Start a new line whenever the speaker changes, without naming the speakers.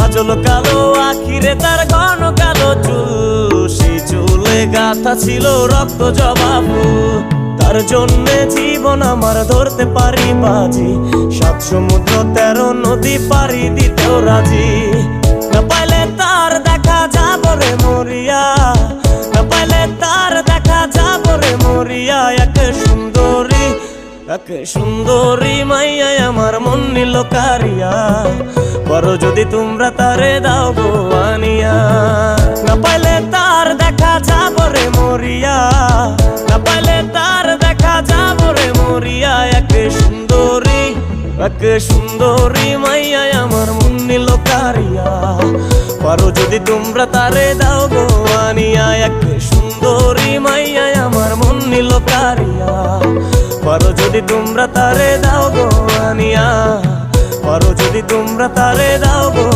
কাজল কালো আখিরে তার ঘন কালো চুল, সেই চুলে গাঁথা ছিল রক্ত জবা ফুল। তার জন্যে জীবন আমার ধরতে পারি বাজি, 7 সমুদ্র 13 নদী পাড়ি দিতেও রাজি। না পাইলে তার দেখা যাব রে মরিয়া, না পাইলে তার দেখা যাব রে মরিয়া। একে সুন্দরী মাইয়া আমার মন নিল কারিয়া, করো যদি তোমরা তারে দাও গো আনিয়া। না পাইলে তার দেখা যাব রে মরিয়া, না পাইলে তার দেখা যাব রে মরিয়া। একে সুন্দরী মাইয়া আমার মন নিল কারিয়া, করো যদি তোমরা তারে দাও গো আনিয়া। একে সুন্দরী মাইয়া আমার মন নিল কারিয়া, করো যদি তোমরা তারে দাও গো আনিয়া, করো যদি তোমরা তারে দাও গো।